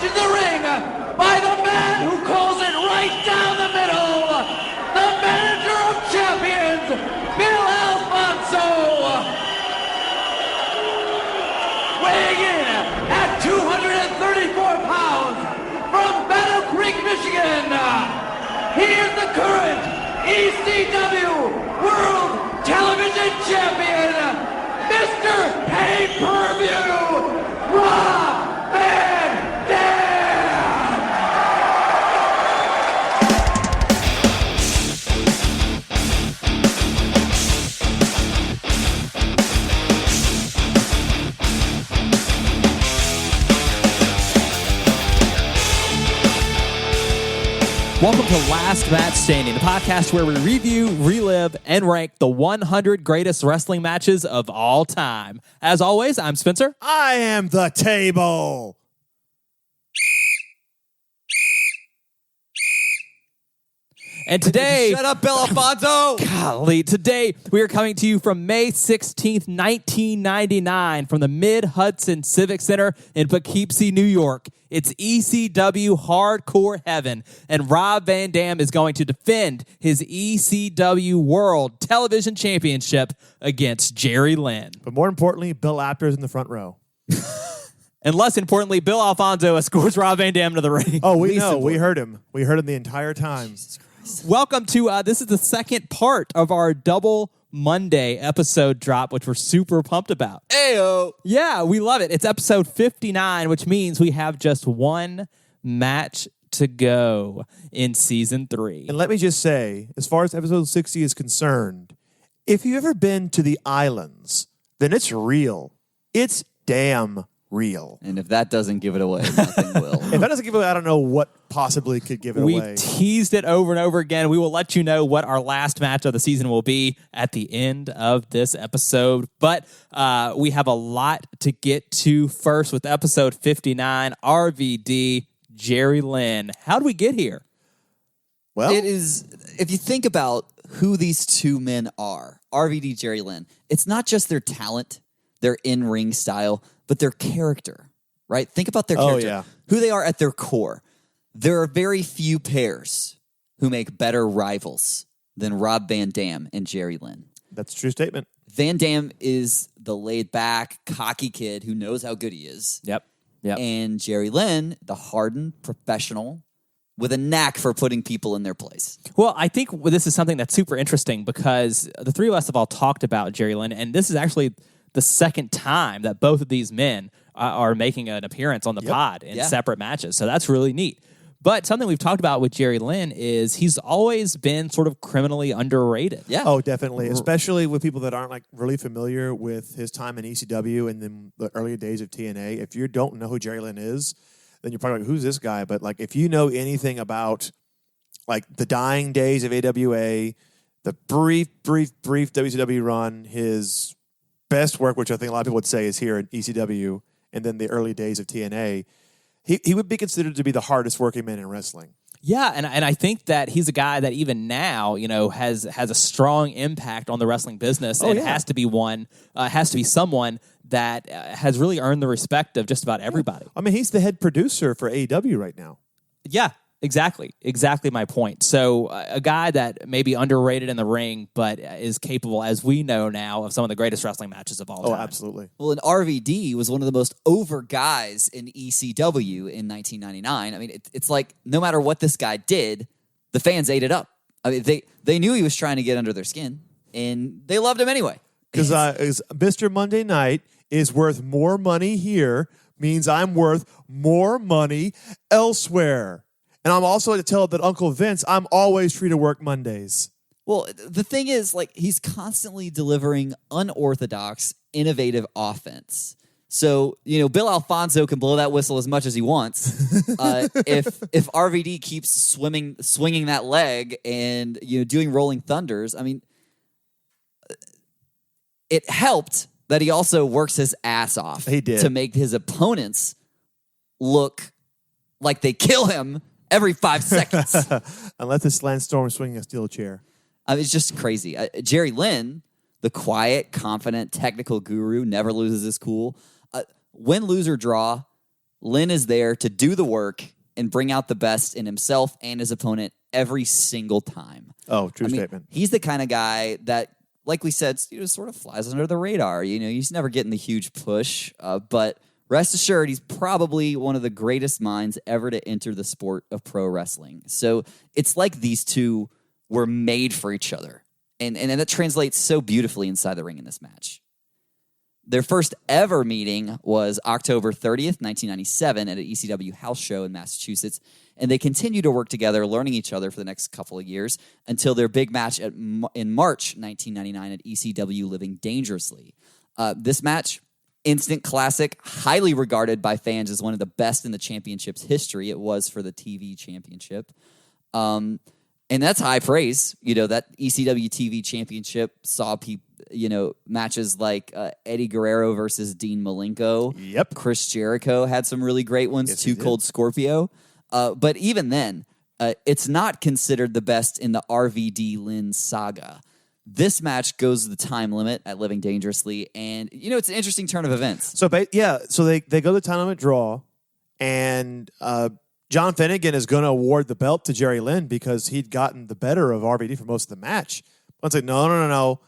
into the ring by the man who calls it right down the middle, the manager of champions, Bill Alfonso. Weighing in at 234 pounds from Battle Creek, Michigan, he is the current ECW World Television Champion, Mr. Pay-Per-View, Rob Van Dam! Welcome to Last Match Standing, the podcast where we review, relive, and rank the 100 greatest wrestling matches of all time. As always, I'm Spencer. I am the table. And today... Shut up, Bill Alfonso! Golly, today we are coming to you from May 16th, 1999 from the Mid-Hudson Civic Center in Poughkeepsie, New York. It's ECW Hardcore Heaven, and Rob Van Dam is going to defend his ECW World Television Championship against Jerry Lynn. But more importantly, Bill Apter is in the front row. And less importantly, Bill Alfonso escorts Rob Van Dam to the ring. Oh, we know. We heard him. We heard him the entire time. Jesus Christ. Welcome to, this is the second part of our Double Monday episode drop, which we're super pumped about. Ayo! Yeah, we love it. It's episode 59, which means we have just one match to go in season 3. And let me just say, as far as episode 60 is concerned, if you've ever been to the islands, then it's real. It's damn real. And if that doesn't give it away, nothing will. If that doesn't give it away, I don't know what possibly could give it We away. teased it over and over again. We will let you know what our last match of the season will be at the end of this episode. But we have a lot to get to first with episode 59, RVD, Jerry Lynn. How do we get here? Well, It is, if you think about who these two men are, RVD, Jerry Lynn, it's not just their talent, their in-ring style, but their character, right? Think about their character, yeah. who they are at their core. There are very few pairs who make better rivals than Rob Van Dam and Jerry Lynn. that's a true statement. Van Dam is the laid-back, cocky kid who knows how good he is. Yep. And Jerry Lynn, the hardened professional with a knack for putting people in their place. Well, I think this is something that's super interesting because the three of us have all talked about Jerry Lynn, and this is actually the second time that both of these men are making an appearance on the pod in separate matches. So that's really neat. But something we've talked about with Jerry Lynn is he's always been sort of criminally underrated. Yeah. Oh, definitely. Especially with people that aren't like really familiar with his time in ECW and then the early days of TNA. If you don't know who Jerry Lynn is, then you're probably like, who's this guy? But like, if you know anything about like the dying days of AWA, the brief WCW run, his best work, which I think a lot of people would say is here in ECW, and then the early days of TNA, he would be considered to be the hardest working man in wrestling. Yeah, and I think that he's a guy that even now, you know, has a strong impact on the wrestling business, and has to be someone that has really earned the respect of just about everybody. I mean, he's the head producer for AEW right now. Yeah, exactly my point. So a guy that may be underrated in the ring, but is capable, as we know now, of some of the greatest wrestling matches of all time. Oh, absolutely. Well, and RVD was one of the most over guys in ECW in 1999. I mean, it's like no matter what this guy did, the fans ate it up. I mean, they knew he was trying to get under their skin, and they loved him anyway. Because Mr. Monday Night is worth more money here means I'm worth more money elsewhere. And I'm also to tell that Uncle Vince, I'm always free to work Mondays. Well, the thing is, like, he's constantly delivering unorthodox, innovative offense. So, you know, Bill Alfonso can blow that whistle as much as he wants. If RVD keeps swinging that leg and, you know, doing rolling thunders, I mean, it helped that he also works his ass off. He did. To make his opponents look like they kill him every 5 seconds. Unless it's Lance Storm swinging a steel chair. It's just crazy. Jerry Lynn, the quiet, confident, technical guru, never loses his cool. Win, lose, or draw, Lynn is there to do the work and bring out the best in himself and his opponent every single time. Oh, true statement. He's the kind of guy that, like we said, sort of flies under the radar. He's never getting the huge push, but rest assured, he's probably one of the greatest minds ever to enter the sport of pro wrestling. So it's like these two were made for each other. And that translates so beautifully inside the ring in this match. Their first ever meeting was October 30th, 1997 at an ECW house show in Massachusetts, and they continued to work together, learning each other for the next couple of years until their big match in March 1999 at ECW Living Dangerously. This match, instant classic, highly regarded by fans as one of the best in the championship's history. It was for the TV championship. And that's high praise. That ECW TV championship saw matches like Eddie Guerrero versus Dean Malenko. Yep. Chris Jericho had some really great ones. Yes, Too he did. Cold Scorpio. But even then, it's not considered the best in the RVD Lynn saga. This match goes the time limit at Living Dangerously, and it's an interesting turn of events. So they go the time limit draw, and John Finnegan is going to award the belt to Jerry Lynn because he'd gotten the better of RVD for most of the match. It's like, no.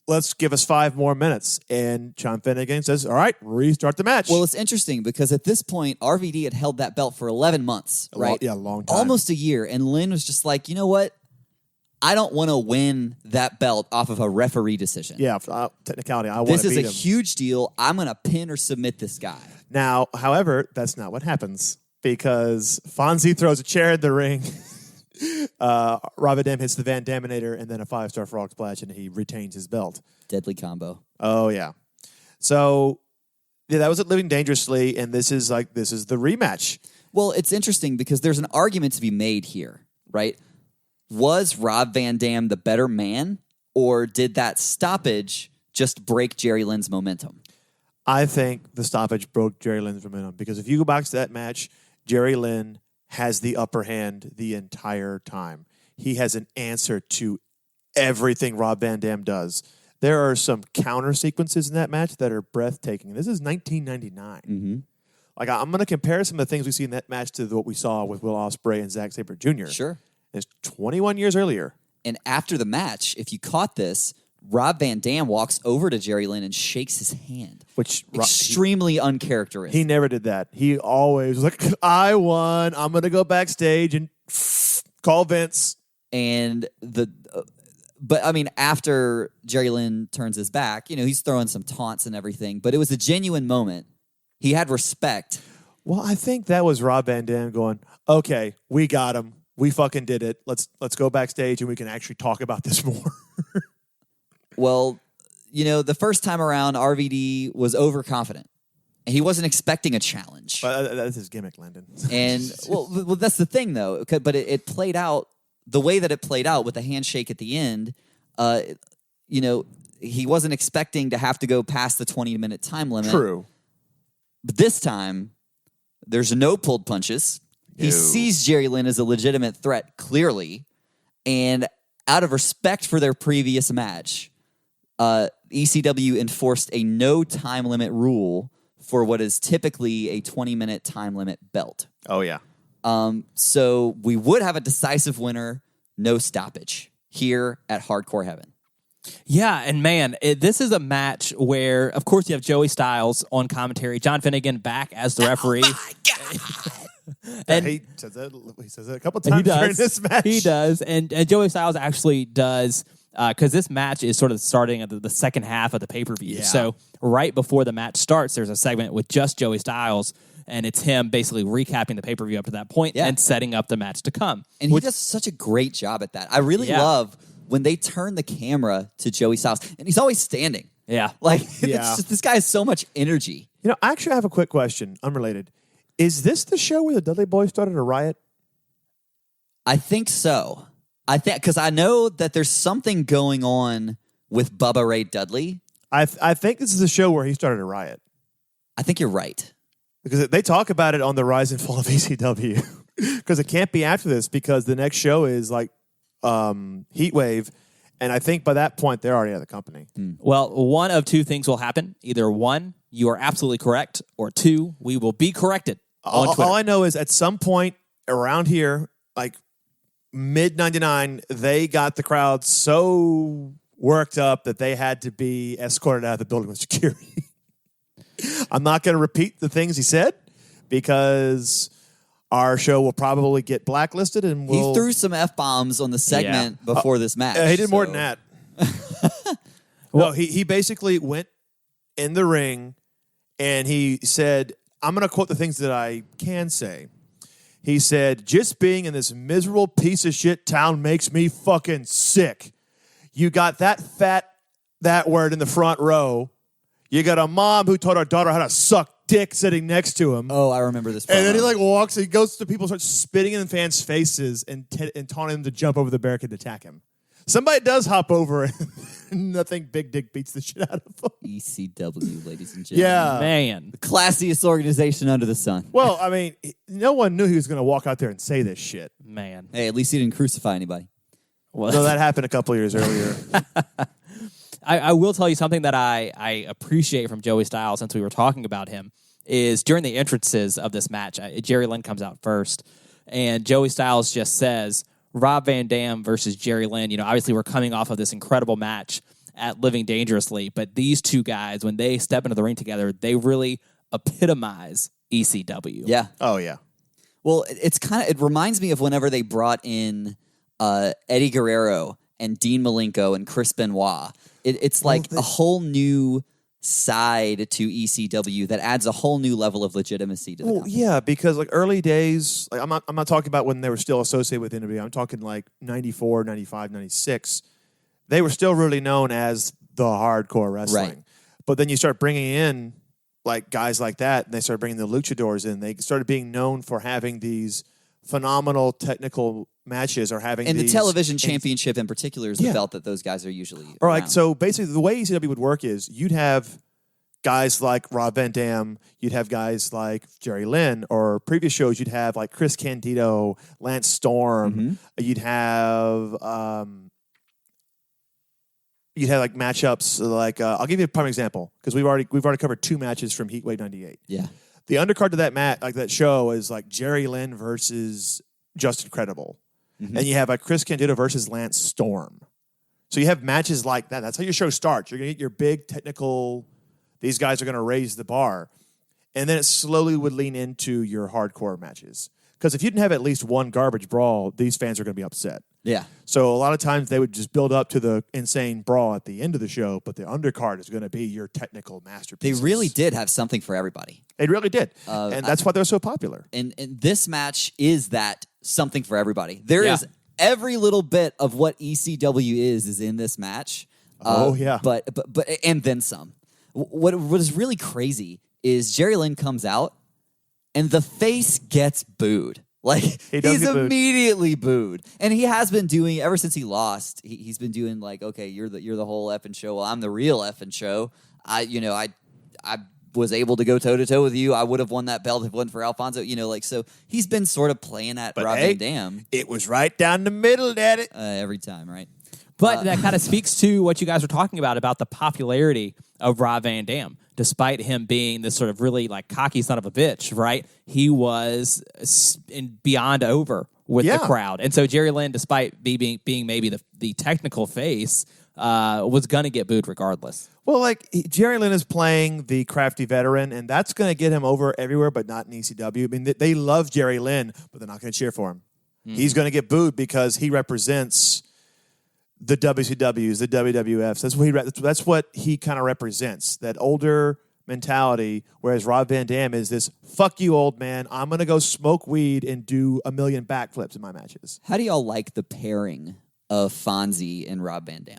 Let's give us 5 more minutes. And John Finnegan says, all right, restart the match. Well, it's interesting because at this point, RVD had held that belt for 11 months, right? A long time. Almost a year. And Lynn was just like, you know what? I don't want to win that belt off of a referee decision. Yeah, technicality. I want to This is beat a him. huge deal. I'm going to pin or submit this guy. Now, however, that's not what happens because Fonzie throws a chair in the ring. Rob Van Dam hits the Van Daminator and then a 5-star frog splash, and he retains his belt. Deadly combo. Oh, yeah. So, that was at Living Dangerously, and this is the rematch. Well, it's interesting because there's an argument to be made here, right? Was Rob Van Dam the better man, or did that stoppage just break Jerry Lynn's momentum? I think the stoppage broke Jerry Lynn's momentum because if you go back to that match, Jerry Lynn has the upper hand the entire time. He has an answer to everything Rob Van Dam does. There are some counter sequences in that match that are breathtaking. This is 1999. Mm-hmm. Like I'm going to compare some of the things we see in that match to what we saw with Will Ospreay and Zack Sabre Jr. Sure. It's 21 years earlier. And after the match, if you caught this, Rob Van Dam walks over to Jerry Lynn and shakes his hand. Which extremely uncharacteristic. He never did that. He always was like, I won. I'm going to go backstage and call Vince. And but I mean, after Jerry Lynn turns his back, he's throwing some taunts and everything, but it was a genuine moment. He had respect. Well, I think that was Rob Van Dam going, okay, we got him. We fucking did it. Let's go backstage and we can actually talk about this more. Well, the first time around, RVD was overconfident. And he wasn't expecting a challenge. But that's his gimmick, Landon. And, well, that's the thing, though. But it played out the way that it played out with the handshake at the end. He wasn't expecting to have to go past the 20-minute time limit. True. But this time, there's no pulled punches. He sees Jerry Lynn as a legitimate threat, clearly. And out of respect for their previous match, ECW enforced a no time limit rule for what is typically a 20-minute time limit belt. Oh, yeah. So we would have a decisive winner, no stoppage, here at Hardcore Heaven. Yeah, and man, this is a match where, of course, you have Joey Styles on commentary, John Finnegan back as the referee. Oh my God! And he says that a couple times during this match. He does. And Joey Styles actually does, because this match is sort of starting at the second half of the pay-per-view. Yeah. So right before the match starts, there's a segment with just Joey Styles, and it's him basically recapping the pay-per-view up to that point and setting up the match to come. And he does such a great job at that. I really love when they turn the camera to Joey Styles, and he's always standing. Yeah. Like, it's just, this guy has so much energy. Actually, I have a quick question, unrelated. Is this the show where the Dudley Boys started a riot? I think so. Because I know that there's something going on with Bubba Ray Dudley. I think this is the show where he started a riot. I think you're right. Because they talk about it on the rise and fall of ECW. Because it can't be after this because the next show is like Heat Wave. And I think by that point, they're already out of the company. Well, one of two things will happen. Either one, you are absolutely correct, or two, we will be corrected on Twitter. All I know is at some point around here, like mid-99, they got the crowd so worked up that they had to be escorted out of the building with security. I'm not going to repeat the things he said because our show will probably get blacklisted, and He threw some F-bombs on the segment before this match. He did more than that. No, he basically went in the ring, and he said, I'm going to quote the things that I can say. He said, just being in this miserable piece of shit town makes me fucking sick. You got that word in the front row. You got a mom who taught her daughter how to suck dick sitting next to him. Oh, I remember this. And then he walks, he goes to people, starts spitting in fans' faces and taunting them to jump over the barricade to attack him. Somebody does hop over, and nothing Big Dick beats the shit out of him. ECW, ladies and gentlemen. Yeah. Man. The classiest organization under the sun. Well, I mean, no one knew he was going to walk out there and say this shit. Man. Hey, at least he didn't crucify anybody. Well, No, that happened a couple years earlier. I will tell you something that I appreciate from Joey Styles since we were talking about him is during the entrances of this match, Jerry Lynn comes out first, and Joey Styles just says, Rob Van Dam versus Jerry Lynn. Obviously we're coming off of this incredible match at Living Dangerously, but these two guys, when they step into the ring together, they really epitomize ECW. Yeah. Oh, yeah. Well, it reminds me of whenever they brought in Eddie Guerrero and Dean Malenko and Chris Benoit. It's like a whole new side to ECW that adds a whole new level of legitimacy to the company. Yeah, because early days, I'm not talking about when they were still associated with NWA. I'm talking 94, 95, 96. They were still really known as the hardcore wrestling. Right. But then you start bringing in guys like that, and they started bringing the luchadors in. They started being known for having these phenomenal technical matches, or having And these the television championship in particular is the belt that those guys are usually around. So basically the way ECW would work is you'd have guys like Rob Van Dam, you'd have guys like Jerry Lynn, or previous shows you'd have Chris Candido, Lance Storm, you'd have matchups I'll give you a prime example because we've already covered two matches from Heatwave 98. Yeah. The undercard to that that show is Jerry Lynn versus Justin Credible. And you have Chris Candido versus Lance Storm. So you have matches like that. That's how your show starts. You're going to get your big technical, these guys are going to raise the bar. And then it slowly would lean into your hardcore matches. Because if you didn't have at least one garbage brawl, these fans are going to be upset. Yeah. So a lot of times they would just build up to the insane brawl at the end of the show, but the undercard is going to be your technical masterpiece. They really did have something for everybody. They really did. And that's why they're so popular. And this match is that something for everybody. There is every little bit of what ECW is in this match. But and then some. What is really crazy is Jerry Lynn comes out and the face gets booed. He's immediately booed. And he has been doing ever since he lost. He's been doing okay, you're the whole effing show. Well, I'm the real effing show. I was able to go toe to toe with you. I would have won that belt if it wasn't for Alfonso. So he's been sort of playing at Rob Van Dam. It was right down the middle, Daddy. Every time, right? But that kind of speaks to what you guys were talking about the popularity of Rob Van Dam. Despite him being this sort of really cocky son of a bitch, right? He was beyond over with the crowd. And so Jerry Lynn, despite being maybe the technical face, was going to get booed regardless. Well, Jerry Lynn is playing the crafty veteran, and that's going to get him over everywhere, but not in ECW. I mean, they love Jerry Lynn, but they're not going to cheer for him. He's going to get booed because he represents the WCWs, the WWFs. That's what he kind of represents, that older mentality, whereas Rob Van Dam is this, fuck you, old man, I'm going to go smoke weed and do 1 million backflips in my matches. How do y'all like the pairing of Fonzie and Rob Van Dam?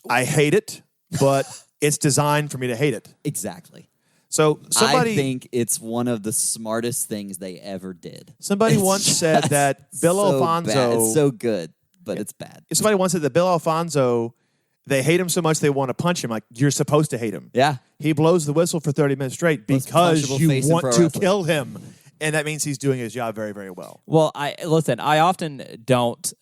I hate it, but it's designed for me to hate it. Exactly. So I think it's one of the smartest things they ever did. Somebody once said that Bill Alfonso... Bad. It's so good, but it's bad. Somebody once said that Bill Alfonso, they hate him so much they want to punch him. You're supposed to hate him. Yeah. He blows the whistle for 30 minutes straight because you want to kill him. and that means he's doing his job very, very well. Well, I often don't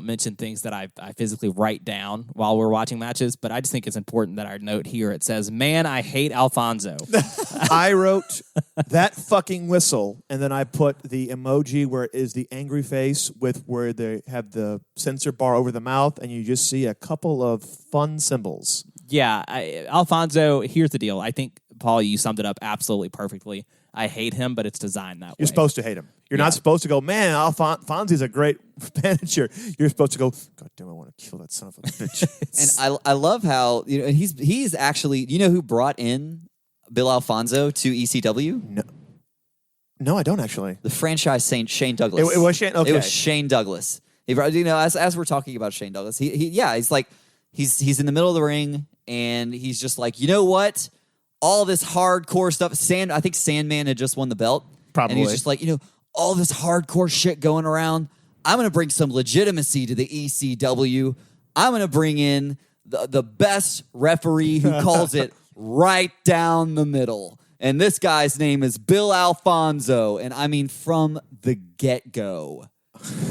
mention things that I physically write down while we're watching matches, but I just think it's important that I note here. It says, "Man, I hate Alfonso." I wrote that fucking whistle, and then I put the emoji where it is the angry face with where they have the censor bar over the mouth, and you just see a couple of fun symbols. Yeah, Alfonso. Here's the deal. I think, Paul, you summed it up absolutely perfectly. I hate him, but it's designed that way. You're supposed to hate him. You're not supposed to go, man, Fonzie's a great manager. You're supposed to go, God damn, I want to kill that son of a bitch. And I love how he's actually, who brought in Bill Alfonso to ECW? No, I don't actually. The franchise Shane Douglas. It was Shane. Okay, it was Shane Douglas. He brought, as we're talking about Shane Douglas, he's like he's in the middle of the ring and he's just like, you know what? All this hardcore stuff. I think Sandman had just won the belt. Probably. And he's just like, all this hardcore shit going around. I'm going to bring some legitimacy to the ECW. I'm going to bring in the best referee who calls it right down the middle. And this guy's name is Bill Alfonso. And I mean, from the get-go,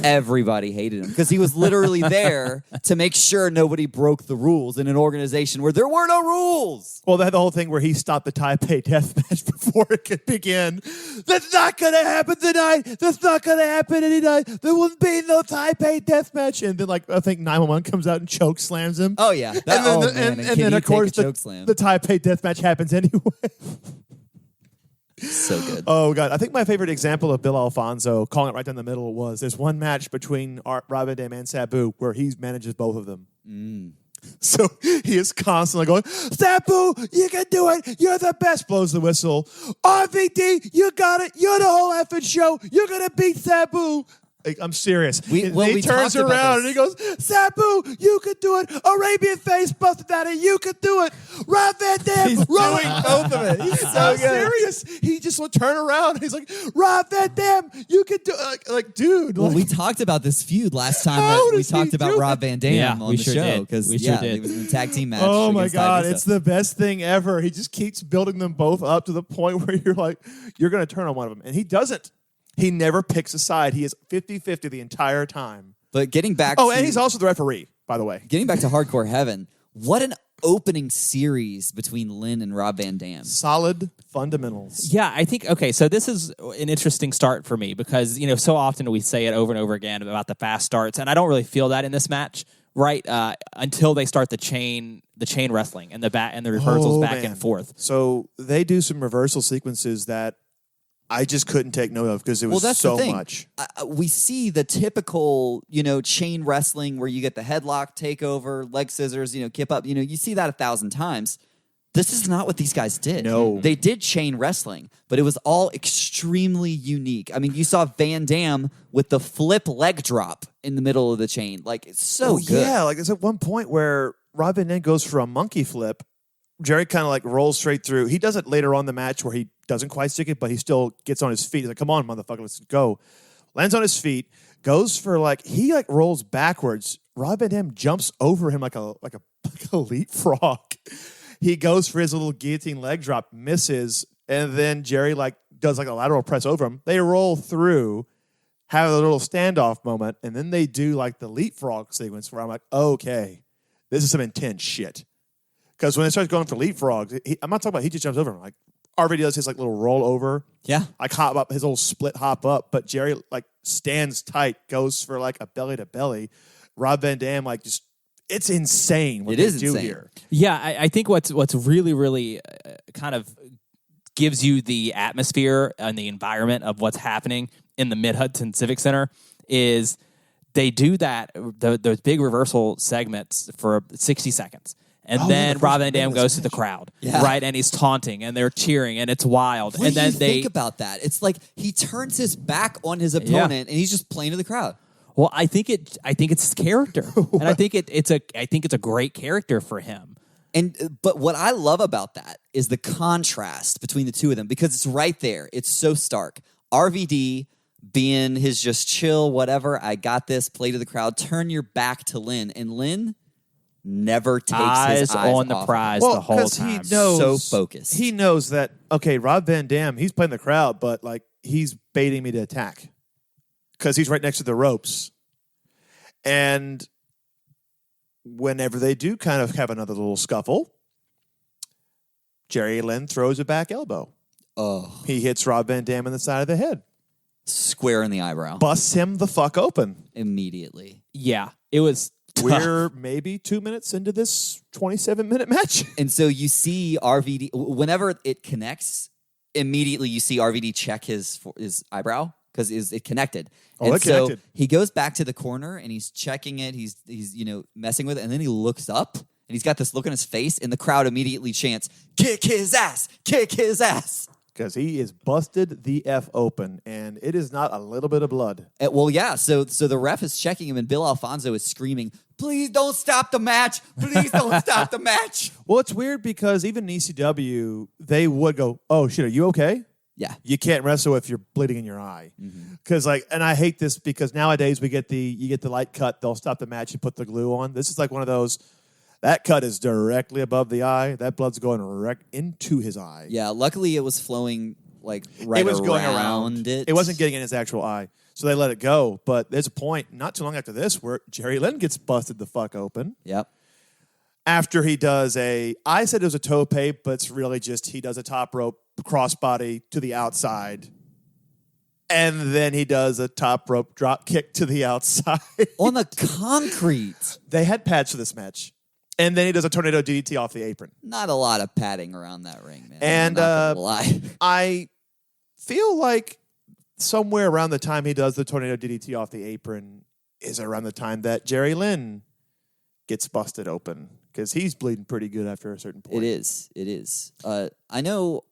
everybody hated him because he was literally there to make sure nobody broke the rules in an organization where there were no rules. Well, they had the whole thing where he stopped the Taipei death match before it could begin. That's not going to happen tonight. That's not going to happen any night. There will be no Taipei death match. And then, I think 911 comes out and choke slams him. Oh, yeah. And then of course, the Taipei death match happens anyway. So good. Oh, God. I think my favorite example of Bill Alfonso calling it right down the middle was there's one match between Rob Van Dam and Sabu where he manages both of them. So he is constantly going, Sabu, you can do it. You're the best. Blows the whistle. RVD, you got it. You're the whole effing show. You're going to beat Sabu. I'm serious. He turns around and he goes, Sabu, you could do it. Arabian face busted out of you could do it. Rob Van Dam. He's doing both of it. He's so serious. He just will turn around and he's like, Rob Van Dam, you could do it. Like, dude. Well, we talked about this feud last time that we talked about Rob Van Dam on the show. Because it was in a tag team match. Oh, my God. It's the best thing ever. He just keeps building them both up to the point where you're like, you're going to turn on one of them. And he doesn't. He never picks a side. He is 50-50 the entire time. But getting back and he's also the referee, by the way. Getting back to Hardcore Heaven, what an opening series between Lynn and Rob Van Dam. Solid fundamentals. Yeah, I think, okay, so this is an interesting start for me because, so often we say it over and over again about the fast starts, and I don't really feel that in this match, right? Until they start the chain wrestling and the reversals back and forth. So they do some reversal sequences that I just couldn't take note of because it was that's so the thing. Much. We see the typical, chain wrestling where you get the headlock, takeover, leg scissors, kip up. You see that 1,000 times. This is not what these guys did. No. They did chain wrestling, but it was all extremely unique. I mean, you saw Van Dam with the flip leg drop in the middle of the chain. Like, it's so good. Yeah, there's at one point where Rob Van Dam goes for a monkey flip. Jerry kind of rolls straight through. He does it later on in the match where he doesn't quite stick it, but he still gets on his feet. He's like, come on, motherfucker, let's go. Lands on his feet, goes for he rolls backwards. Rob Van Dam jumps over him like a leapfrog. He goes for his little guillotine leg drop, misses, and then Jerry does a lateral press over him. They roll through, have a little standoff moment, and then they do the leapfrog sequence where I'm like, okay, this is some intense shit. Because when it starts going for leapfrogs, I'm not talking about he just jumps over him. RVD does his little roll over. Yeah. Hop up, his little split hop up. But Jerry stands tight, goes for a belly to belly. Rob Van Dam just it's insane what they do here. Yeah, I think what's really, really kind of gives you the atmosphere and the environment of what's happening in the Mid-Hudson Civic Center is they do that, those big reversal segments for 60 seconds. And then Rob Van Dam goes to the crowd, right? And he's taunting, and they're cheering, and it's wild. What do you think about that? It's like he turns his back on his opponent, and he's just playing to the crowd. Well, I think it's his character, and I think it's a great character for him. But what I love about that is the contrast between the two of them because it's right there. It's so stark. RVD being his just chill, whatever. I got this. Play to the crowd. Turn your back to Lynn, and Lynn never takes his eyes on the off prize the whole time. He knows, so focused. He knows that, okay, Rob Van Dam, he's playing the crowd, but he's baiting me to attack because he's right next to the ropes. And whenever they do kind of have another little scuffle, Jerry Lynn throws a back elbow. Oh. He hits Rob Van Dam in the side of the head. Square in the eyebrow. Busts him the fuck open. Immediately. Yeah, it was tough. We're maybe 2 minutes into this 27-minute match. And so you see RVD, whenever it connects, immediately you see RVD check his eyebrow because it connected. Oh, it connected. He goes back to the corner and he's checking it. He's messing with it. And then he looks up and he's got this look on his face and the crowd immediately chants, "Kick his ass! Kick his ass!" Because he is busted the F open, and it is not a little bit of blood. Well, yeah. So the ref is checking him, and Bill Alfonso is screaming, "Please don't stop the match! Please don't stop the match!" Well, it's weird because even in ECW, they would go, "Oh shit, are you okay?" Yeah. You can't wrestle if you're bleeding in your eye. Because and I hate this because nowadays you get the light cut. They'll stop the match and put the glue on. This is like one of those. That cut is directly above the eye. That blood's going right into his eye. Yeah. Luckily, it was flowing right it was going around it. It wasn't getting in his actual eye. So they let it go. But there's a point not too long after this where Jerry Lynn gets busted the fuck open. Yep. After he does I said it was a tope, but it's really just he does a top rope crossbody to the outside. And then he does a top rope drop kick to the outside. On the concrete. They had pads for this match. And then he does a tornado DDT off the apron. Not a lot of padding around that ring, man. And I'm not gonna lie. I feel like somewhere around the time he does the tornado DDT off the apron is around the time that Jerry Lynn gets busted open because he's bleeding pretty good after a certain point. It is. I know.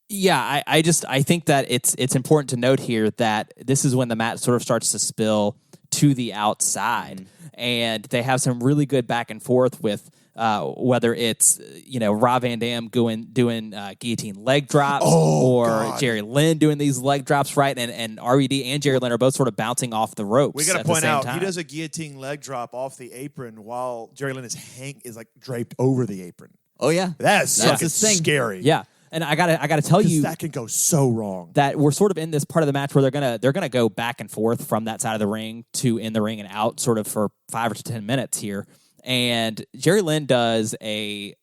Yeah, I think that it's important to note here that this is when the match sort of starts to spill to the outside, and they have some really good back and forth with whether it's Rob Van Dam doing guillotine leg drops God. Jerry Lynn doing these leg drops, right? And RVD and Jerry Lynn are both sort of bouncing off the ropes. We got to at the point same out time. he does a guillotine leg drop off the apron while Jerry Lynn is like draped over the apron. Oh yeah, That's fucking his thing. scary. Yeah. And I gotta tell you that can go so wrong. that we're sort of in this part of the match where they're gonna go back and forth from that side of the ring to in the ring and out, sort of for 5 to 10 minutes here. And Jerry Lynn does a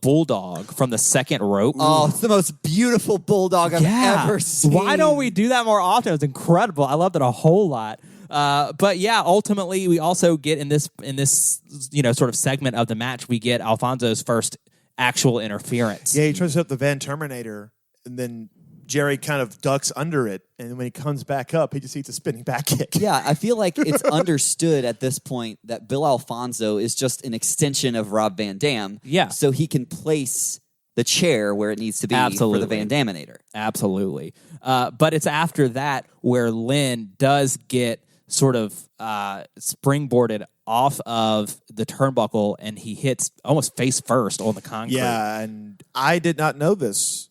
bulldog from the second rope. Oh, it's the most beautiful bulldog I've ever seen. Why don't we do that more often? It's incredible. I loved it a whole lot. But yeah, ultimately we also get in this sort of segment of the match, we get Alfonso's first actual interference. Yeah, he tries to set up the Van Terminator, and then Jerry kind of ducks under it, and when he comes back up, he just eats a spinning back kick. Yeah, I feel like it's understood at this point that Bill Alfonso is just an extension of Rob Van Dam. Yeah. So he can place the chair where it needs to be for the Van Daminator. Absolutely. But it's after that where Lynn does get sort of springboarded off of the turnbuckle, and he hits almost face first on the concrete. Yeah, and I did not know this.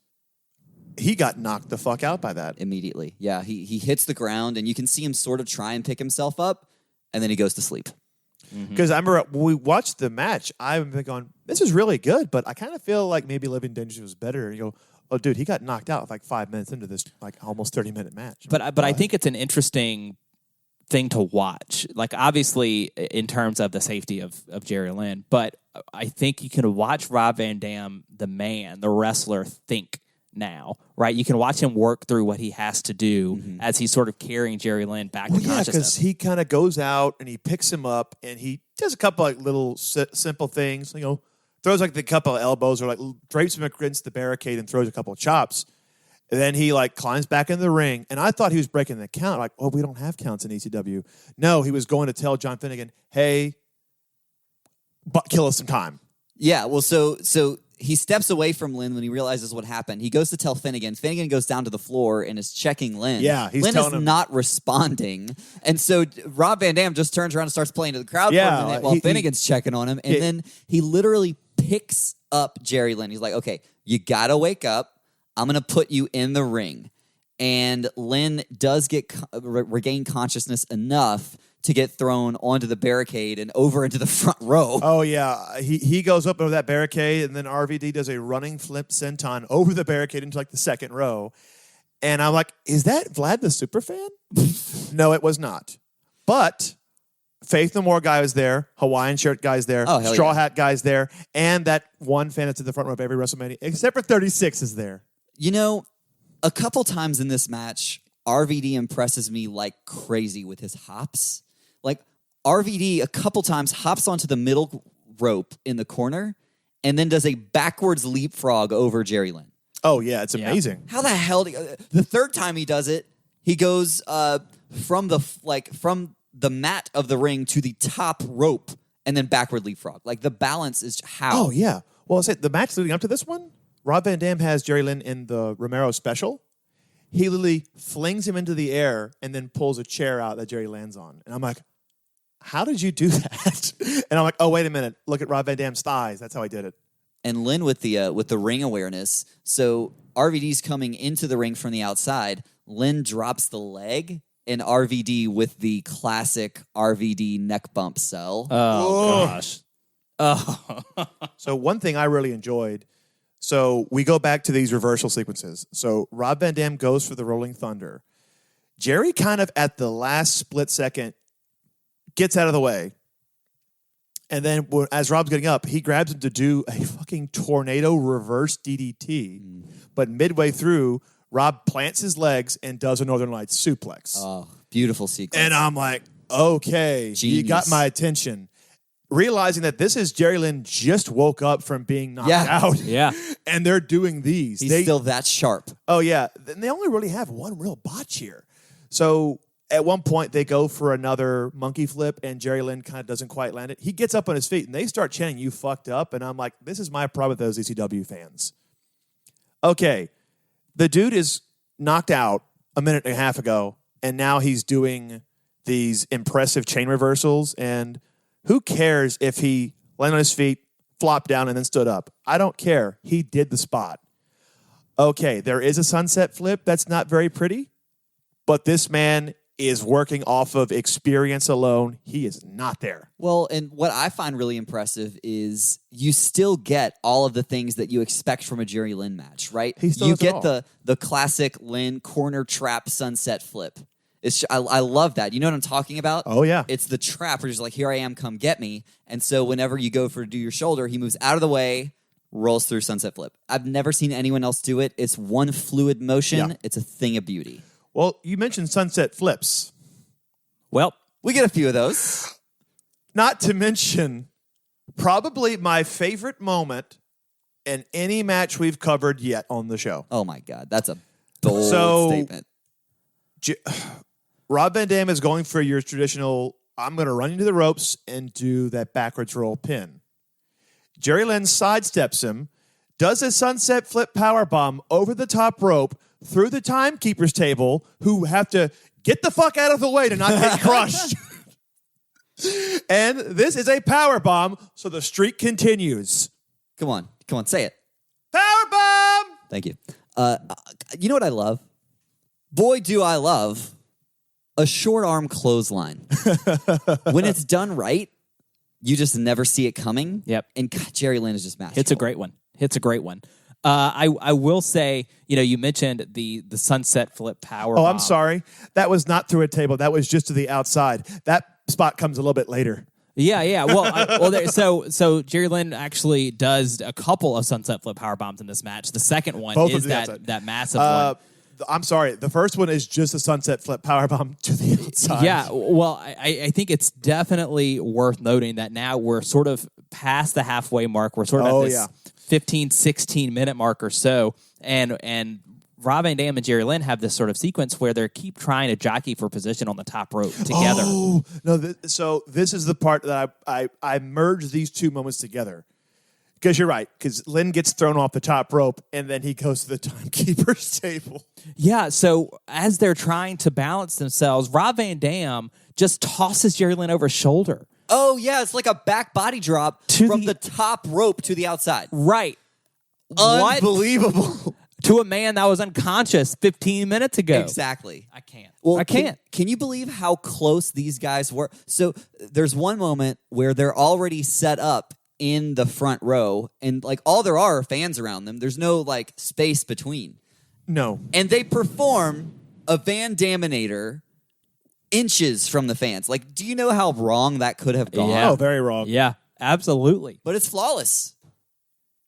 He got knocked the fuck out by that. Immediately. Yeah, he hits the ground, and you can see him sort of try and pick himself up, and then he goes to sleep. Because I remember when we watched the match, I've been going, this is really good, but I kind of feel like maybe Living Dangerously was better. And you go, oh, dude, he got knocked out like 5 minutes into this like almost 30-minute match. But I think it's an interesting thing to watch. Like, obviously, in terms of the safety of Jerry Lynn, but I think you can watch Rob Van Dam, the man, the wrestler, think now, right? You can watch him work through what he has to do as he's sort of carrying Jerry Lynn back to consciousness. Because he kind of goes out and he picks him up and he does a couple like little simple things, throws like a couple of elbows or like drapes him against the barricade and throws a couple of chops. And then he like climbs back in the ring. And I thought he was breaking the count. Like, oh, we don't have counts in ECW. No, he was going to tell John Finnegan, hey, kill us some time. Yeah, well, so he steps away from Lynn when he realizes what happened. He goes to tell Finnegan. Finnegan goes down to the floor and is checking Lynn. Yeah, he's Lynn telling is him not responding. And so Rob Van Dam just turns around and starts playing to the crowd for a minute while Finnegan's checking on him. And then he literally picks up Jerry Lynn. He's like, okay, you got to wake up. I'm going to put you in the ring. And Lynn does regain consciousness enough to get thrown onto the barricade and over into the front row. Oh, yeah. He goes up over that barricade, and then RVD does a running flip senton over the barricade into like the second row. And I'm like, is that Vlad the Superfan? No, it was not. But Faith No More guy was there. Hawaiian shirt guy's there. Oh, hell Straw yeah. hat guy's there. And that one fan that's in the front row of every WrestleMania, except for 36, is there. You know, a couple times in this match, RVD impresses me like crazy with his hops. Like, RVD a couple times hops onto the middle rope in the corner and then does a backwards leapfrog over Jerry Lynn. Oh, yeah, it's amazing. How the hell? The third time he does it, he goes from the mat of the ring to the top rope and then backward leapfrog. Like, the balance is how. Oh, yeah. Well, I said the match leading up to this one, Rob Van Dam has Jerry Lynn in the Romero special. He literally flings him into the air and then pulls a chair out that Jerry lands on. And I'm like, how did you do that? And I'm like, oh, wait a minute. Look at Rob Van Dam's thighs. That's how I did it. And Lynn with the ring awareness. So RVD's coming into the ring from the outside. Lynn drops the leg, and RVD with the classic RVD neck bump sell. Oh, gosh. Oh. So one thing I really enjoyed, so we go back to these reversal sequences. So Rob Van Dam goes for the Rolling Thunder. Jerry kind of at the last split second gets out of the way. And then as Rob's getting up, he grabs him to do a fucking tornado reverse DDT. But midway through, Rob plants his legs and does a Northern Lights suplex. Oh, beautiful sequence. And I'm like, okay, you got Genius. my attention. Realizing that this is Jerry Lynn just woke up from being knocked out. Yeah. And they're doing these. He's still that sharp. Oh, yeah. And they only really have one real botch here. So at one point, they go for another monkey flip, and Jerry Lynn kind of doesn't quite land it. He gets up on his feet, and they start chanting, "You fucked up." And I'm like, this is my problem with those ECW fans. Okay, the dude is knocked out a minute and a half ago, and now he's doing these impressive chain reversals, and who cares if he landed on his feet, flopped down, and then stood up? I don't care. He did the spot. Okay, there is a sunset flip. That's not very pretty, but this man is working off of experience alone. He is not there. Well, and what I find really impressive is you still get all of the things that you expect from a Jerry Lynn match, right? He still you does it all. get the classic Lynn corner trap sunset flip. I love that. You know what I'm talking about? Oh, yeah. It's the trap where he's like, here I am, come get me. And so whenever you go for to do your shoulder, he moves out of the way, rolls through sunset flip. I've never seen anyone else do it. It's one fluid motion. Yeah. It's a thing of beauty. Well, you mentioned sunset flips. Well, We get a few of those. Not to mention, probably my favorite moment in any match we've covered yet on the show. Oh, my God. That's a bold statement. Rob Van Dam is going for your traditional, I'm going to run into the ropes and do that backwards roll pin. Jerry Lynn sidesteps him, does a sunset flip powerbomb over the top rope through the timekeeper's table, who have to get the fuck out of the way to not get crushed. And this is a powerbomb, so the streak continues. Come on, say it. Powerbomb! Thank you. You know what I love? Boy, do I love a short arm clothesline. When it's done right, you just never see it coming. Yep. And God, Jerry Lynn is just masterful. it's a great one. I will say, you mentioned the sunset flip power. Oh, I'm sorry. That was not through a table. That was just to the outside. That spot comes a little bit later. Yeah. So Jerry Lynn actually does a couple of sunset flip power bombs in this match. The second one Both is of the outside. that massive one. I'm sorry. The first one is just a sunset flip powerbomb to the outside. Yeah, well, I think it's definitely worth noting that now we're sort of past the halfway mark. We're sort of at this 15, 16-minute mark or so, and Rob Van Dam and Jerry Lynn have this sort of sequence where they keep trying to jockey for position on the top rope together. Oh, no. So this is the part that I merge these two moments together. Because you're right, because Lynn gets thrown off the top rope, and then he goes to the timekeeper's table. Yeah, so as they're trying to balance themselves, Rob Van Dam just tosses Jerry Lynn over his shoulder. Oh, yeah, it's like a back body drop from the top rope to the outside. Right. Unbelievable. To a man that was unconscious 15 minutes ago. Exactly. I can't. Well, I can't. Can you believe how close these guys were? So there's one moment where they're already set up in the front row, and like all there are fans around them. There's no like space between. No. And they perform a Van Daminator inches from the fans. Like, do you know how wrong that could have gone? Yeah. Oh, very wrong. Yeah, absolutely. But it's flawless.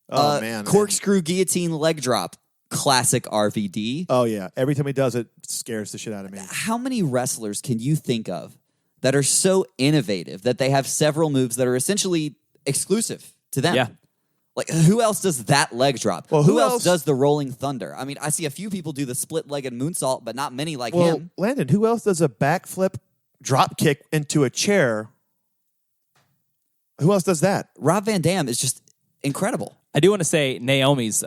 Oh, man. Corkscrew guillotine leg drop. Classic RVD. Oh, yeah. Every time he does it, it scares the shit out of me. How many wrestlers can you think of that are so innovative that they have several moves that are essentially exclusive to them? Yeah. Like, who else does that leg drop? Well, who who else else- does the rolling thunder? I mean, I see a few people do the split-legged moonsault, but not many like Well, him. Landon, who else does a backflip drop kick into a chair? Who else does that? Rob Van Dam is just incredible. I do want to say Naomi's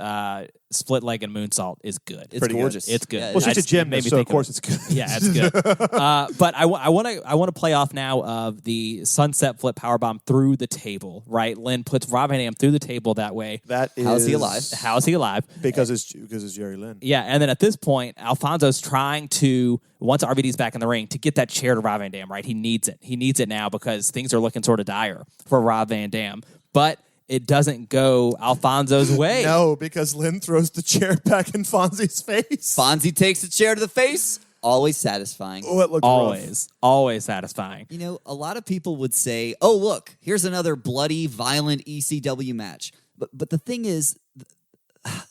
split leg and moonsault is good. It's Pretty good. gorgeous. It's good. Yeah, Well, she's a It made gymnast, me so of think course it. it's good. Yeah, it's good. But I want to play off now of the sunset flip powerbomb through the table. Right, Lynn puts Rob Van Dam through the table that way. That is... How is he alive? How is he alive? Because it's Jerry Lynn. Yeah, and then at this point, Alfonso's trying to, once RVD's back in the ring, to get that chair to Rob Van Dam, right? He needs it. He needs it now because things are looking sort of dire for Rob Van Dam. But it doesn't go Alfonso's way. No, because Lynn throws the chair back in Fonzie's face. Fonzie takes the chair to the face. Always satisfying. Oh, it looked rough. Always satisfying. You know, a lot of people would say, oh, look, here's another bloody, violent ECW match. But the thing is,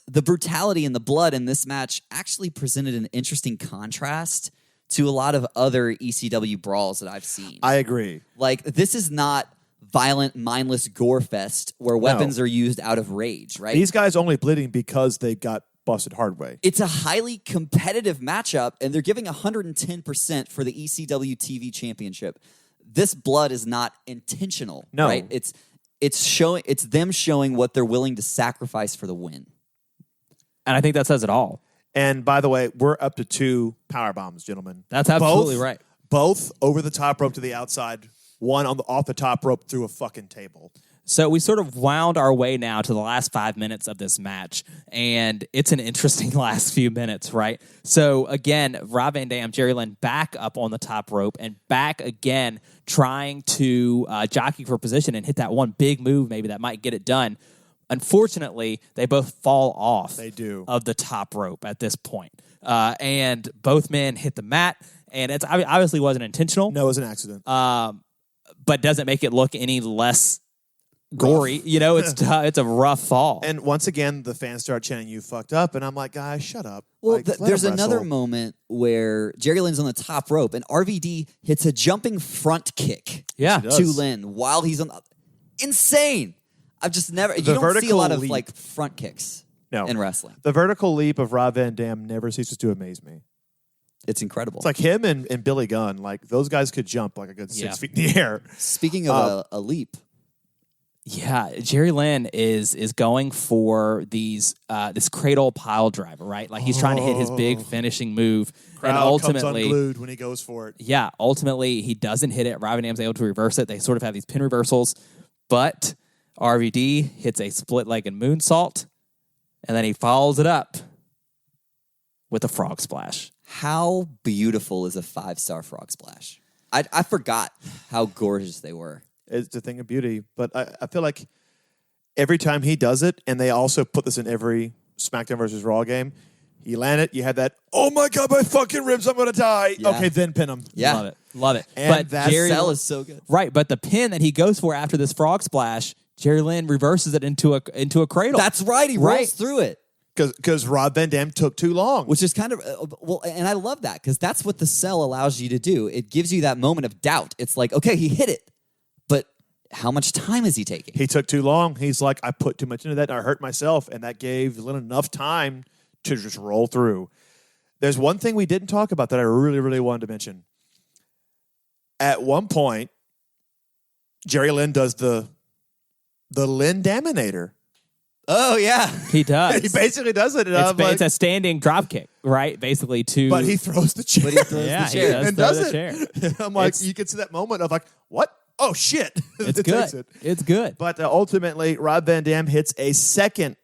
the brutality and the blood in this match actually presented an interesting contrast to a lot of other ECW brawls that I've seen. I agree. Like, this is not violent, mindless gore fest where weapons are used out of rage, right? These guys only bleeding because they got busted hard way. It's a highly competitive matchup, and they're giving 110% for the ECW TV Championship. This blood is not intentional, No. right? It's them showing what they're willing to sacrifice for the win. And I think that says it all. And by the way, we're up to 2 power bombs, gentlemen. That's absolutely right. Both over the top rope to the outside. One off the top rope through a fucking table. So we sort of wound our way now to the last 5 minutes of this match, and it's an interesting last few minutes, right? So again, Rob Van Dam, Jerry Lynn back up on the top rope and back again trying to jockey for position and hit that one big move maybe that might get it done. Unfortunately, they both fall off They do. of the top rope at this point. And both men hit the mat, and it obviously wasn't intentional. No, it was an accident. But doesn't make it look any less gory. You know, it's a rough fall. And once again, the fans start chanting, "You fucked up," and I'm like, "Guys, shut up." Well, Like, let there's him another wrestle. moment where Jerry Lynn's on the top rope, and RVD hits a jumping front kick Yeah. He does. to Lynn while he's on the... Insane! I've just never... You The don't see a vertical lot of, leap. like, front kicks No. in wrestling. The vertical leap of Rob Van Dam never ceases to amaze me. It's incredible. It's like him and Billy Gunn. Like, those guys could jump like a good 6 Yeah. feet in the air. Speaking of a leap, Yeah, Jerry Lynn is going for this cradle pile driver, right? Like he's trying to hit his big finishing move, and Crowd ultimately, comes unglued when he goes for it. yeah, ultimately he doesn't hit it. Rob Van Dam's able to reverse it. They sort of have these pin reversals, but RVD hits a split leg and moonsault, and then he follows it up with a frog splash. how beautiful is a 5-star frog splash? I forgot how gorgeous they were. It's a thing of beauty. But I feel like every time he does it, and they also put this in every SmackDown versus Raw game, you land it, you had that, oh my God, my fucking ribs, I'm going to die. Yeah. Okay, then pin him. Yeah. Love it. And but that Jerry Cell is so good. right, but the pin that he goes for after this frog splash, Jerry Lynn reverses it into a cradle. That's right. He rolls Right. through it. Because Rob Van Dam took too long. Which is kind of, well, and I love that because that's what the cell allows you to do. It gives you that moment of doubt. It's like, okay, he hit it, but how much time is he taking? He took too long. He's like, I put too much into that and I hurt myself. And that gave Lynn enough time to just roll through. There's one thing we didn't talk about that I really, really wanted to mention. At one point, Jerry Lynn does the Lynn Daminator. Oh, yeah. he does. He basically does it. And it's, I'm like, it's a standing drop kick, right? Basically to but he throws the chair. But he throws yeah, the he chair. does and throw does the it. chair. I'm like, It's- you can see that moment of like, what? Oh, shit. It's It takes good. it. It's good. But ultimately, Rob Van Dam hits a second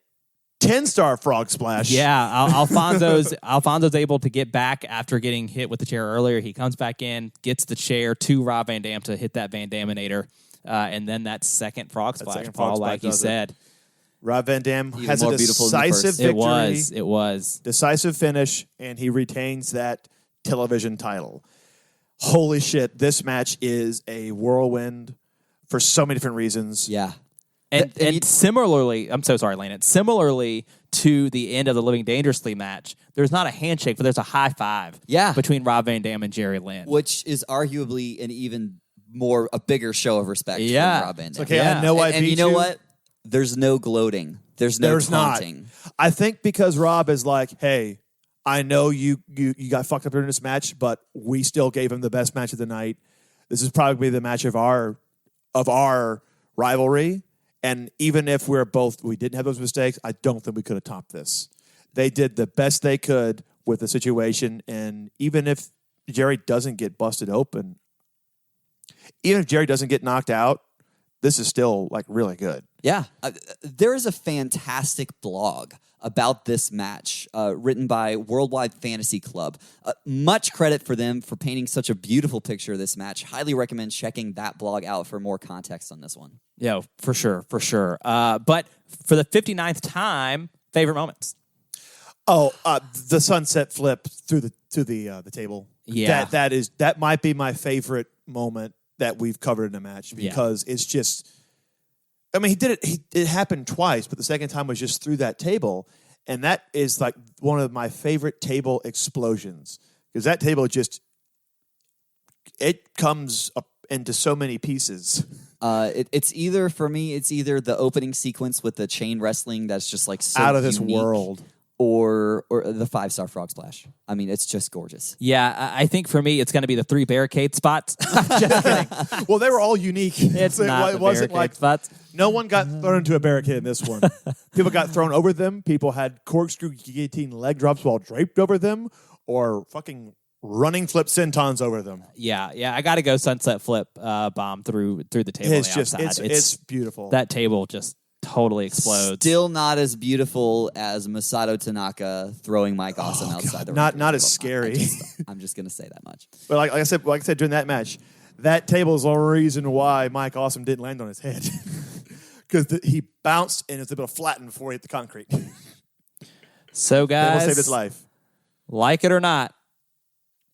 10-star frog splash. Yeah, Alfonso's able to get back after getting hit with the chair earlier. He comes back in, gets the chair to Rob Van Dam to hit that Van Daminator, and then that second frog splash, second Paul, frog like splash you does it. said. Rob Van Dam Even has a more beautiful than the decisive first. victory. It was. Decisive finish, and he retains that television title. Holy shit, this match is a whirlwind for so many different reasons. Yeah. And similarly, I'm so sorry, Lane. Similarly to the end of the Living Dangerously match, there's not a handshake, but there's a high five between Rob Van Dam and Jerry Lynn. Which is arguably an even a bigger show of respect from Rob Van Dam. Okay, I know I beat you. And you know what? There's no gloating. There's no taunting. Not. I think because Rob is like, hey, I know you got fucked up during this match, but we still gave him the best match of the night. This is probably the match of our rivalry. And even if we didn't have those mistakes, I don't think we could have topped this. They did the best they could with the situation. And even if Jerry doesn't get busted open, even if Jerry doesn't get knocked out, this is still like really good. Yeah. There is a fantastic blog about this match written by Worldwide Fantasy Club. Much credit for them for painting such a beautiful picture of this match. Highly recommend checking that blog out for more context on this one. Yeah, for sure. But for the 59th time, favorite moments. Oh, the sunset flip through the table. Yeah, that might be my favorite moment that we've covered in a match because it's just. I mean, he did it. It happened twice, but the second time was just through that table, and that is like one of my favorite table explosions because that table it comes up into so many pieces. It's either the opening sequence with the chain wrestling that's just like so out of this unique, world, or the 5-star frog splash. I mean, it's just gorgeous. Yeah, I think for me, it's going to be the 3 barricade spots. Just kidding. Well, they were all unique. It's not it wasn't barricade like spots. No one got thrown into a barricade in this one. People got thrown over them. People had corkscrew guillotine leg drops while draped over them, or fucking running flip sentons over them. Yeah. I got to go sunset flip bomb through the table. It's on the just outside. it's beautiful. That table just totally explodes. Still not as beautiful as Masato Tanaka throwing Mike Awesome outside the ring. Not as scary. I'm just gonna say that much. But like I said during that match, that table is the reason why Mike Awesome didn't land on his head. Because he bounced and it's able to flatten before he hit the concrete. So, guys, that will save his life. Like it or not,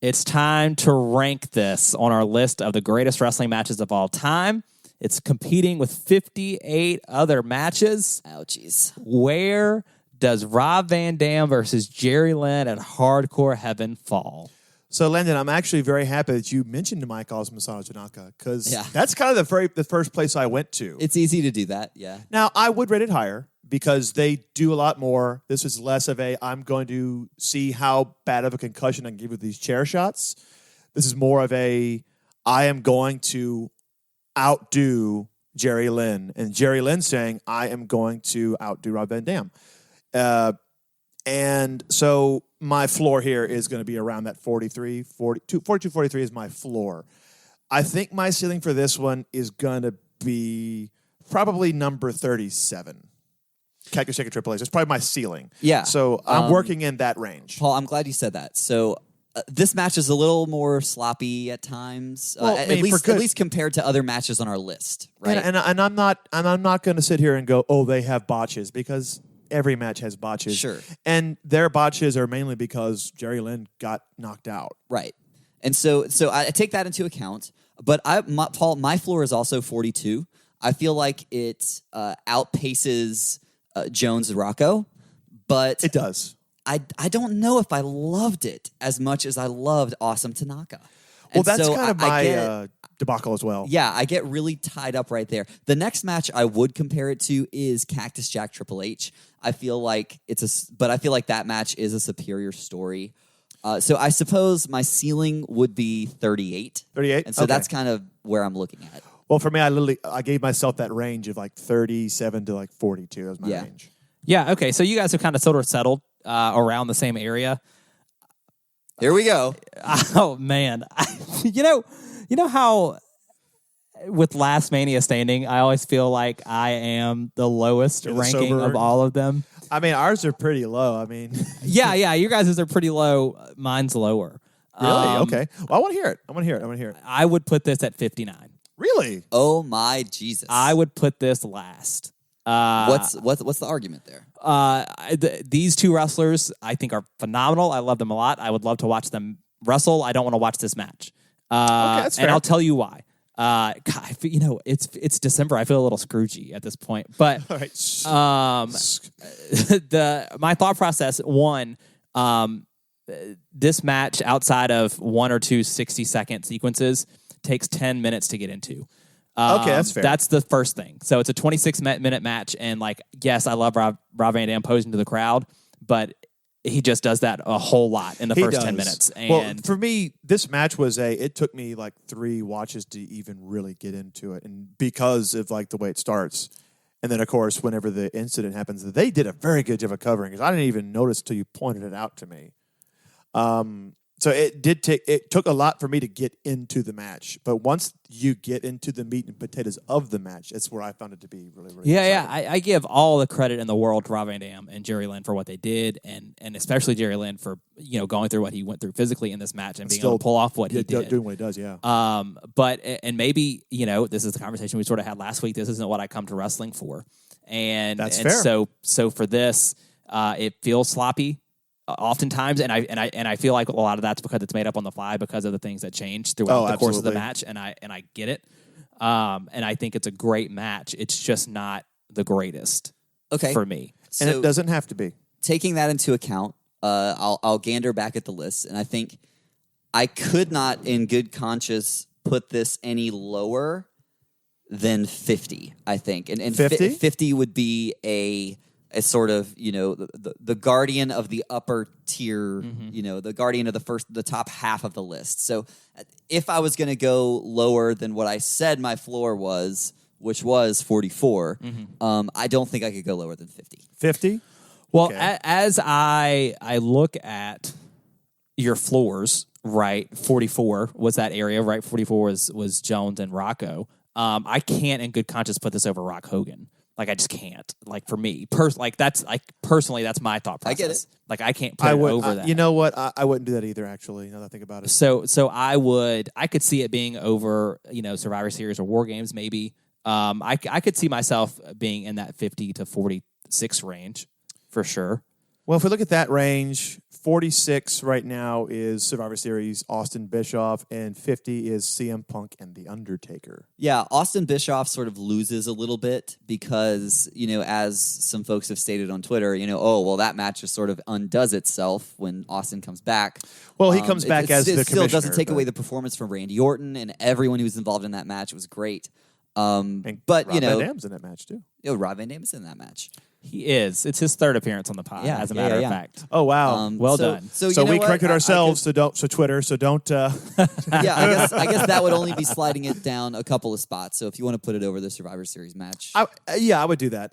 it's time to rank this on our list of the greatest wrestling matches of all time. It's competing with 58 other matches. Ouchies. Where does Rob Van Dam versus Jerry Lynn at Hardcore Heaven fall? So, Landon, I'm actually very happy that you mentioned Mike Awesome Masato Tanaka because Yeah. that's kind of the first place I went to. It's easy to do that, yeah. Now, I would rate it higher because they do a lot more. This is less of I'm going to see how bad of a concussion I can give with these chair shots. This is more of I am going to outdo Jerry Lynn. And Jerry Lynn saying, I am going to outdo Rob Van Dam. And so my floor here is going to be around that 42, 43 is my floor. I think my ceiling for this one is going to be probably number 37. Cactus Shaker Triple H. That's probably my ceiling. Yeah. So I'm working in that range. Paul, I'm glad you said that. So this match is a little more sloppy at times, Well, I mean, at least compared to other matches on our list, right? And I'm not going to sit here and go, oh, they have botches because every match has botches. Sure. And their botches are mainly because Jerry Lynn got knocked out. Right. And so I take that into account. But Paul, my floor is also 42. I feel like it outpaces Jones and Rocco, but It does. I don't know if I loved it as much as I loved Awesome Tanaka. Well, And that's so kind of I my get- debacle as well. Yeah, I get really tied up right there. The next match I would compare it to is Cactus Jack Triple H. I feel like but I feel like that match is a superior story. So I suppose my ceiling would be 38. 38? And so Okay. that's kind of where I'm looking at. Well, for me, I gave myself that range of like 37 to like 42. That was my Yeah. range. Yeah, okay. So you guys have kind of sort of settled around the same area. Here we go. Oh, man. You know how with Last Mania Standing, I always feel like I am the lowest You're the ranking sober- of all of them. I mean, ours are pretty low. I mean, Yeah, your guys' are pretty low. Mine's lower. really? Okay. Well, I want to hear it. I would put this at 59. Really? Oh my Jesus. I would put this last. What's the argument there? These two wrestlers, I think, are phenomenal. I love them a lot. I would love to watch them wrestle. I don't want to watch this match. That's fair. And I'll tell you why. God, it's December. I feel a little Scroogey at this point. But All right. my thought process, one, this match outside of 1 or 2 60-second sequences takes 10 minutes to get into. Okay, that's fair. That's the first thing. So it's a 26-minute match, and yes, I love Rob Van Dam posing to the crowd, but he just does that a whole lot in the first 10 minutes. And well, for me, this match was it took me like 3 watches to even really get into it, and because of the way it starts. And then, of course, whenever the incident happens, they did a very good job of covering, because I didn't even notice till you pointed it out to me. So it took a lot for me to get into the match, but once you get into the meat and potatoes of the match, that's where I found it to be really, really exciting. I give all the credit in the world to Rob Van Dam and Jerry Lynn for what they did, and especially Jerry Lynn for going through what he went through physically in this match and being able to pull off what he did, doing what he does. Yeah. But maybe this is the conversation we sort of had last week. This isn't what I come to wrestling for, and that's fair. So for this, it feels sloppy. Oftentimes, and I feel like a lot of that's because it's made up on the fly because of the things that change throughout the course of the match, and I get it, and I think it's a great match. It's just not the greatest, for me, and it doesn't have to be. Taking that into account, I'll gander back at the list, and I think I could not, in good conscience, put this any lower than 50. I think, and 50? 50 would be a sort of, the guardian of the upper tier, the guardian of the top half of the list. So if I was going to go lower than what I said my floor was, which was 44, I don't think I could go lower than 50. 50? Well, Okay. as I look at your floors, right, 44 was that area, right? 44 was Jones and Rocco. I can't in good conscience put this over Rock Hogan. I just can't. For me, personally, that's my thought process. I get it. I can't put it over that. You know what? I wouldn't do that either. Actually, now that I think about it. So I could see it being over, Survivor Series or War Games, maybe. I could see myself being in that 50 to 46 range for sure. Well, if we look at that range, 46 right now is Survivor Series Austin Bischoff, and 50 is CM Punk and The Undertaker. Yeah, Austin Bischoff sort of loses a little bit because, as some folks have stated on Twitter, that match just sort of undoes itself when Austin comes back. Well, he comes back as the commissioner. It still doesn't take but- away the performance from Randy Orton and everyone who was involved in that match. It was great. And But, Rob Van Dam's in that match, too. Rob Van Dam is in that match. He is. It's his third appearance on the pod, as a matter of fact. Oh, wow. Well done. So we corrected ourselves, so Twitter, so don't... Yeah, I guess that would only be sliding it down a couple of spots. So if you want to put it over the Survivor Series match. I would do that.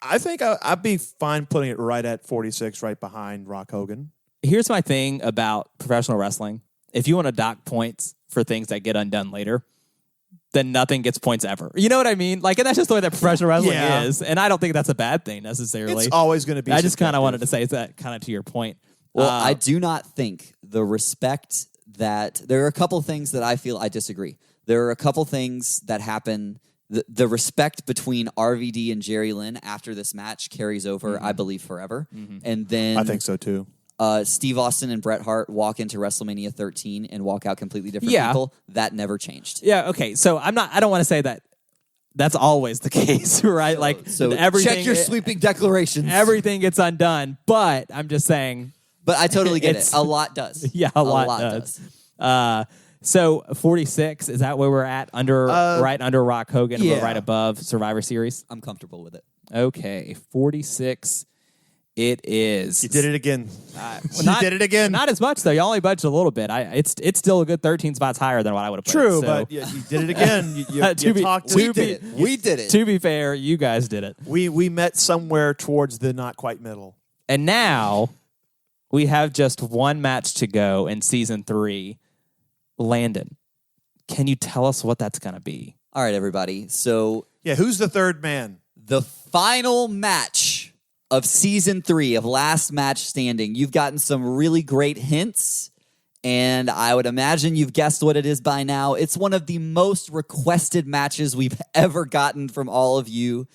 I think I'd be fine putting it right at 46, right behind Rock Hogan. Here's my thing about professional wrestling. If you want to dock points for things that get undone later, then nothing gets points ever. You know what I mean? And that's just the way that professional wrestling is. And I don't think that's a bad thing necessarily. It's always going to be. I just kind of wanted to say that kind of to your point. Well, I do not think the respect that there are a couple things that I feel I disagree. There are a couple things that happen. The respect between RVD and Jerry Lynn after this match carries over, I believe, forever. And then I think so too. Steve Austin and Bret Hart walk into WrestleMania 13 and walk out completely different people. That never changed. Yeah. Okay. So I don't want to say that that's always the case, right? So everything, check your sweeping declarations. Everything gets undone, but I'm just saying. But I totally get it. A lot does. Yeah, a lot does. So 46, is that where we're at? Right under Rock Hogan, but right above Survivor Series? I'm comfortable with it. Okay, 46 it is. You did it again. You did it again. Not as much, though. You only budged a little bit. It's still a good 13 spots higher than what I would have put True, it. So. but you did it again. We did it. To be fair, you guys did it. We met somewhere towards the not quite middle. And now we have just one match to go in season 3. Landon, can you tell us what that's going to be? All right, everybody. So yeah, who's the third man? The final match of season 3 of Last Match Standing. You've gotten some really great hints, And I would imagine you've guessed what it is by now. It's one of the most requested matches we've ever gotten from all of you.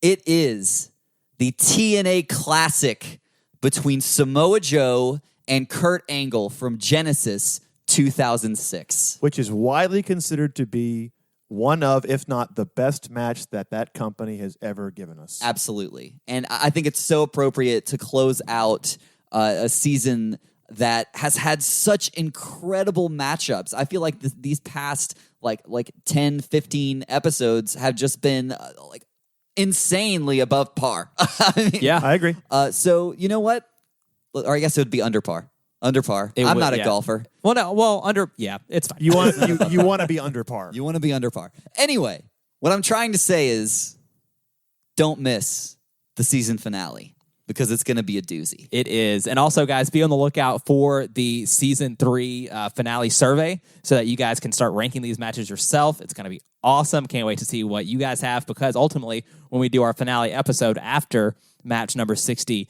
It is the TNA Classic between Samoa Joe and Kurt Angle from Genesis 2006. Which is widely considered to be one of, if not the best match that company has ever given us. Absolutely. And I think it's so appropriate to close out a season that has had such incredible matchups. I feel like these past like 10, 15 episodes have just been like insanely above par. I mean, Yeah. I agree. So you know what? Or I guess it would be under par. Under par. I'm not a golfer. Well, no. Well, it's fine. You want to be under par. You want to be under par. Anyway, what I'm trying to say is don't miss the season finale because it's going to be a doozy. It is. And also, guys, be on the lookout for the Season 3 finale survey so that you guys can start ranking these matches yourself. It's going to be awesome. Can't wait to see what you guys have because ultimately, when we do our finale episode after match number 60,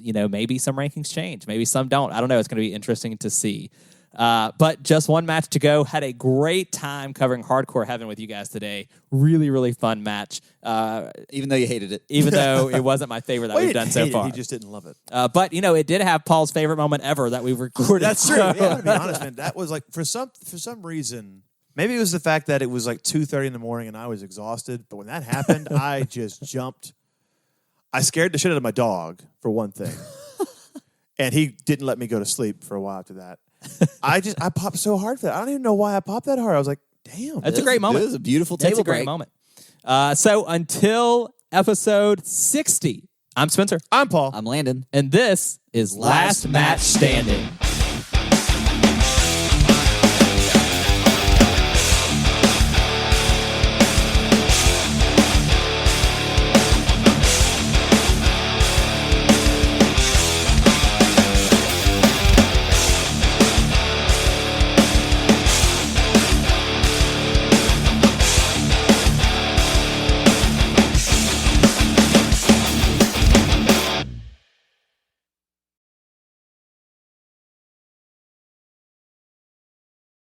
maybe some rankings change. Maybe some don't. I don't know. It's going to be interesting to see. But just one match to go. Had a great time covering Hardcore Heaven with you guys today. Really, really fun match. Even though you hated it. Even though it wasn't my favorite that we've done so far. He just didn't love it. But, it did have Paul's favorite moment ever that we've recorded. That's true. Yeah, to be honest, man, that was like, for some reason, maybe it was the fact that it was like 2:30 in the morning and I was exhausted. But when that happened, I just jumped. I scared the shit out of my dog, for one thing. And he didn't let me go to sleep for a while after that. I popped so hard for that. I don't even know why I popped that hard. I was like, damn. That's a great moment. It was a beautiful table It's a great break. moment. So until episode 60, I'm Spencer. I'm Paul. I'm Landon. And this is Last Match Standing.